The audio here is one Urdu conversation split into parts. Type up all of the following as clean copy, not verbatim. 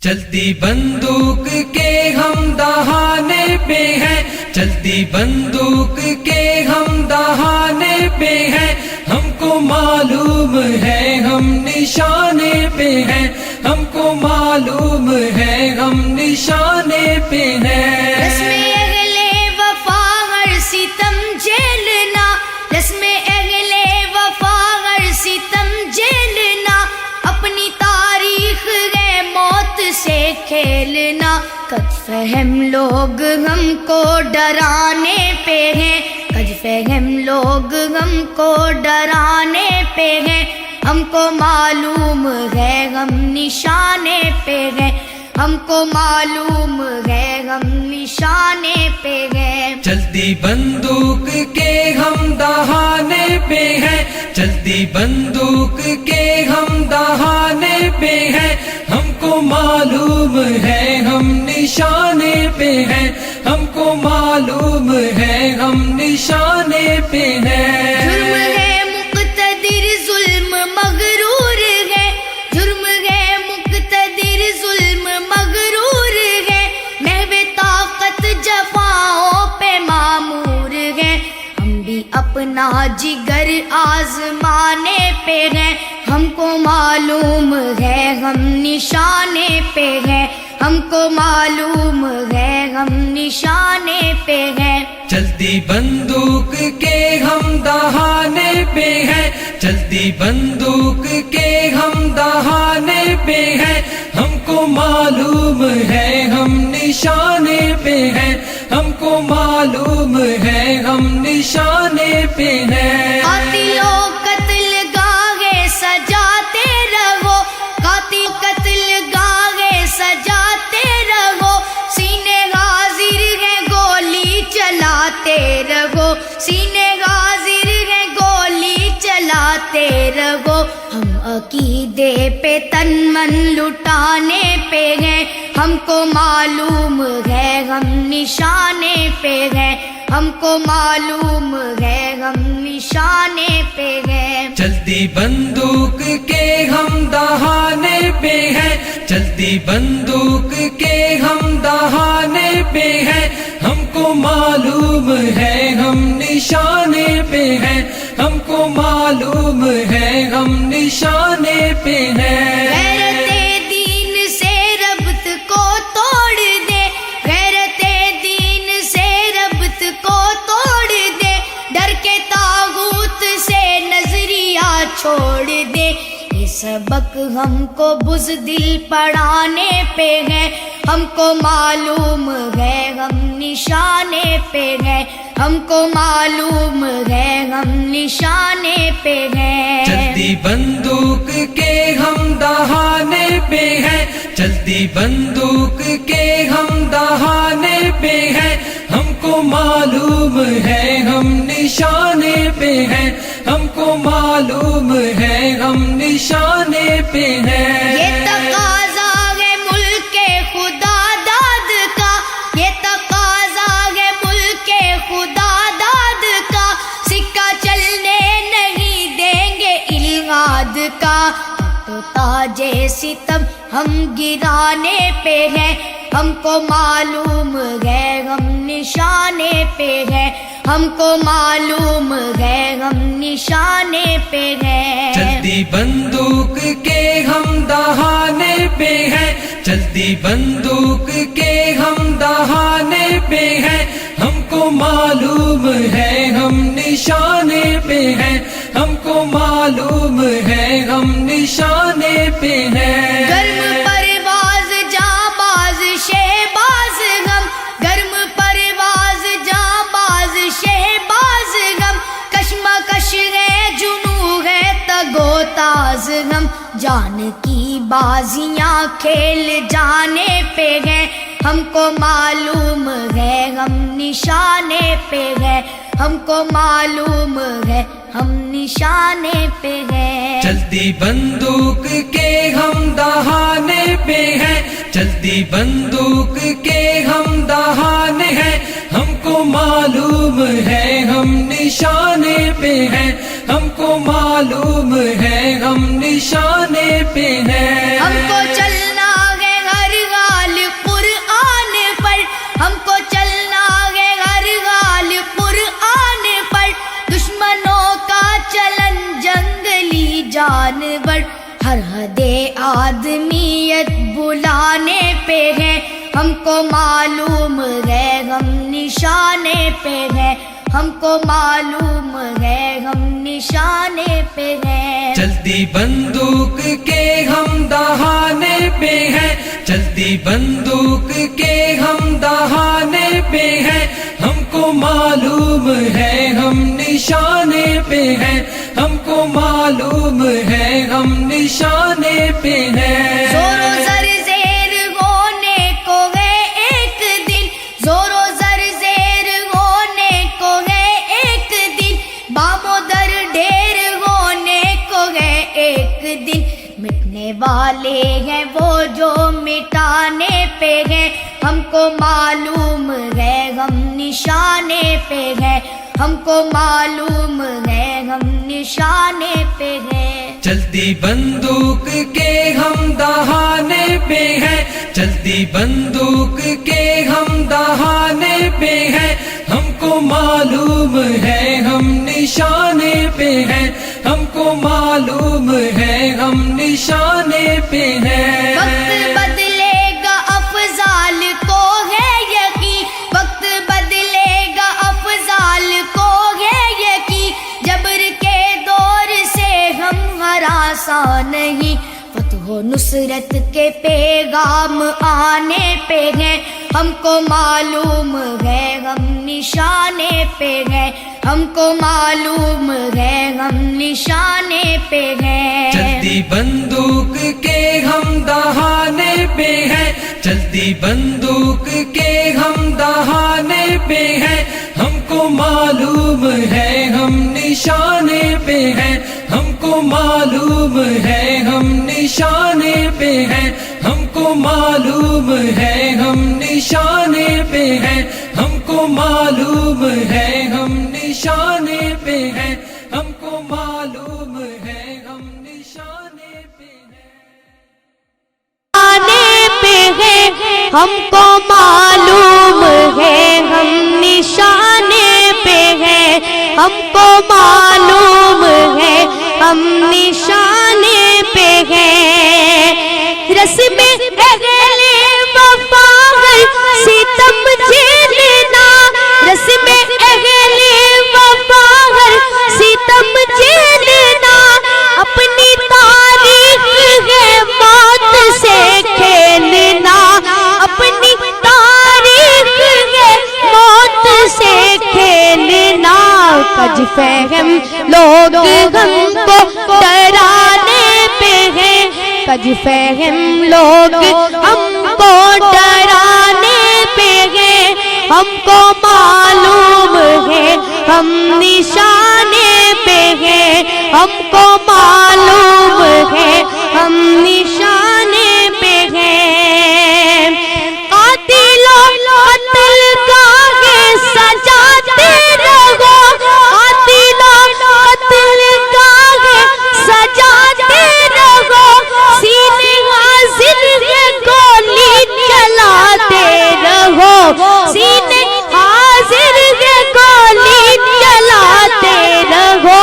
چلتی بندوق کے ہم دہانے پہ ہیں، چلتی بندوق کے ہم دہانے پہ ہیں، ہم کو معلوم ہے ہم نشانے پہ ہیں، ہم کو معلوم ہے ہم نشانے پہ ہیں۔ رسم اہل وفا ہر ستم جھیلنا، رسم اہل وفا ہر ستم جھیلنا، اپنی تاریخ ہے موت سے کھیلنا۔ قد فہم لوگ ہم کو ڈرانے پہ ہیں، قد فہم لوگ ہم کو ڈرانے پہ ہیں، ہم کو معلوم ہے ہم نشانے پہ ہیں، ہم کو معلوم ہے ہم نشانے پہ ہیں۔ چلتی بندوق کے ہم دہانے پہ ہیں، چلتی بندوق کے ہم دہانے پہ ہیں، ہم کو معلوم ہے ہم نشانے پہ ہیں، ہم کو معلوم ہے ہم نشانے پہ ہیں۔ جرم ہے مقتدر ظلم مغرور ہے، جرم ہے مقتدر ظلم مغرور ہے، محو طاقت جفاؤں پہ معمور ہے، ہم بھی اپنا جگر آزمانے پہ ہیں، ہم کو معلوم ہے ہم نشانے پہ ہیں، ہم کو معلوم ہے ہم نشانے پہ ہیں۔ چلتی بندوق کے ہم دہانے پہ ہیں، چلتی بندوق کے ہم دہانے پہ ہیں، ہم کو معلوم ہے ہم نشانے پہ ہیں، ہم کو معلوم ہے ہم نشانے پہ ہیں۔ قاتلوں قتل گاہے سجاتے رہو، قاتل قتل گاہے سجاتے رہو، سینے حاضر ہے گولی چلاتے رہو، سینے حاضر ہے گولی چلاتے رہو، ہم عقیدے پہ تن من لٹانے پہ ہیں، ہم کو معلوم ہے ہم نشانے پہ ہیں، ہم کو معلوم ہے ہم نشانے پہ ہیں۔ چلتی بندوق کے ہم دہانے پہ ہیں، چلتی بندوق کے ہم دہانے پہ ہیں، ہم کو معلوم ہے ہم نشانے پہ ہیں، ہم کو معلوم ہے ہم نشانے پہ ہیں۔ غیرت دین سے ربط کو توڑ دے، غیرت دین سے ربط کو توڑ دے، ڈر کے طاغوت سے نظریہ چھوڑ دے، یہ سبق ہم کو بزدل پڑھانے پہ ہے، ہم کو معلوم ہے ہم نشانے پہ ہیں، ہم کو معلوم ہے ہم نشانے پہ ہیں۔ چلتی بندوق کے ہم دہانے پہ ہیں، چلتی بندوق کے ہم دہانے پہ ہیں، ہم کو معلوم ہے ہم نشانے پہ ہیں، ہم کو معلوم ہے ہم نشانے پہ ہیں۔ یہ تقاضا ہے ملک خدا داد کا، یہ تقاضا ہے ملک خدا داد کا، سکہ چلنے نہیں دیں گے الغاد کا، تو تاج ستم ہم گرانے پہ ہیں، ہم کو معلوم ہے ہم نشانے پہ ہیں، ہم کو معلوم ہے ہم نشانے پہ ہیں۔ چلتی بندوق کے ہم دہانے پہ ہیں، چلتی بندوق کے ہم دہانے پہ ہیں، ہم کو معلوم ہے ہم نشانے پہ ہیں، ہم کو معلوم ہے ہم نشانے پہ ہیں۔ گرم پرواز جانباز شہباز غم، گرم پرواز جانباز شہباز غم، کشمکش ہے جنوں ہے تگو تاز غم، جان کی بازیاں کھیل جانے پہ ہیں، ہم کو معلوم ہے ہم نشانے پہ ہیں، ہم کو معلوم ہے ہم نشانے پہ ہیں۔ چلتی بندوق کے ہم دہانے پہ ہیں، چلتی بندوق کے ہم دہانے ہیں، ہم کو معلوم ہے ہم نشانے پہ ہیں، ہم کو معلوم ہے ہم نشانے پہ ہیں۔ ہم کو چلنا ہے ہر جانور ہر حد آدمیت بلانے پہ ہے، ہم کو معلوم ہے ہم نشانے پہ ہے، ہم کو معلوم ہے ہم نشانے پہ ہے۔ چلتی بندوق کے ہم دہانے پہ ہیں، چلتی بندوق کے ہم دہانے پہ ہیں، ہم کو معلوم ہے ہم نشانے پہ ہیں، ہم کو معلوم ہے ہم نشانے پہ ہیں۔ زور و زر زیر ہونے کو ہے ایک دن، زور و زر زیر ہونے کو ہے ایک دن، بام و در ڈھیر ہونے کو ہے ایک دن، مٹنے والے ہیں وہ جو مٹانے پہ ہیں، ہم کو معلوم ہے ہم نشانے پہ ہیں، ہم کو معلوم ہے ہم نشانے پہ ہیں۔ چلتی بندوق کے ہم دہانے پہ ہیں، چلتی بندوق کے ہم دہانے پہ ہیں، ہم کو معلوم ہے ہم نشانے پہ ہیں، ہم کو معلوم ہے ہم نشانے پہ ہیں۔ وقت بدلے گا افضال کو ہے یقین، وقت بدلے گا افضال کو ہے یقین، جبر کے دور سے ہم ہراساں نہیں، فتح و نصرت کے پیغام آنے پہ ہیں، ہم کو معلوم ہے ہم نشانے پہ ہیں، ہم کو معلوم ہے ہم نشانے پہ ہیں۔ چلتی بندوق کے ہم دہانے پہ ہیں، چلتی بندوق کے ہم دہانے پہ ہیں، ہم کو معلوم ہے ہم نشانے پہ ہیں، ہم کو معلوم ہے ہم نشانے پہ ہیں، ہم کو معلوم ہے ہم نشانے پہ ہیں، ہم کو معلوم ہے ہم نشانے پہ ہیں، ہم کو معلوم ہے ہم نشانے پہ ہیں۔ ہم کو معلوم ہے ہم نشانے پہ ہیں، ہم کو معلوم ہے ہم نشانے پہ ہیں۔ رسم اہل وفا ہر ستم جھیلنا، رسم اہل وفا ہر ستم جھیلنا، اپنی تاریخ ہے موت سے کھیلنا، اپنی تاریخ ہے موت سے کھیلنا۔ کج فہم لوگ ہم کو ڈرانے پہ ہیں، کج فہم لوگ ہم کو ڈرانے پہ ہیں، ہم کو معلوم ہے ہم نشانے پہ ہیں، ہم کو معلوم ہے ہم نشانے پہ ہیں۔ قاتلوں قتل گاہیں سجاتے رہو، قاتلوں قتل گاہیں سجاتے رہو، سینے حاضر ہے گولی چلاتے رہو، سینے حاضر ہے گولی چلاتے رہو۔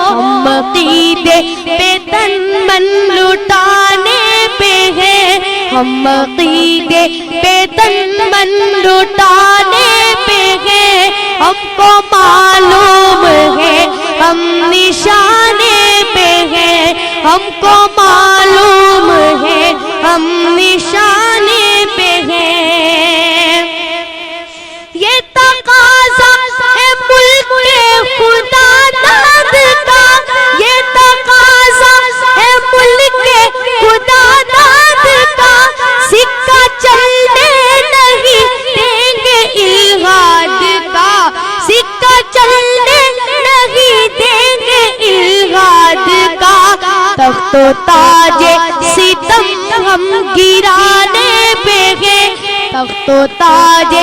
ہم عقیدے پہ تن من لٹانے پہ ہیں، ہم عقیدے پہ تن من لٹانے پہ ہیں، ہم کو معلوم ہے ہم نشانے پہ ہیں، ہم کو معلوم ہے ہم نشانے پہ ہیں۔ یہ تقاضا ہے ملک خدا داد کا، یہ تقاضا ہے ملک خدا داد کا، سکہ چلنے نہیں دیں گے الہاد کا، سکہ چلنے نہیں دیں گے الہاد کا۔ تخت و تاج ستم ہم گرانے پہ ہیں، تخت و تاج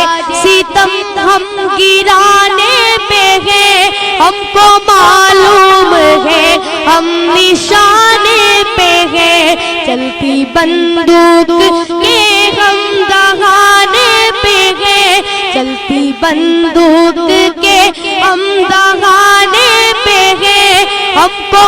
ستم ہم گرانے پہ ہیں، ہم کو معلوم ہے ہم نشانے پہ ہیں۔ چلتی بندوق کے ہم دہانے پہ ہیں، چلتی بندوق کے ہم دہانے پہ ہیں، ہم کو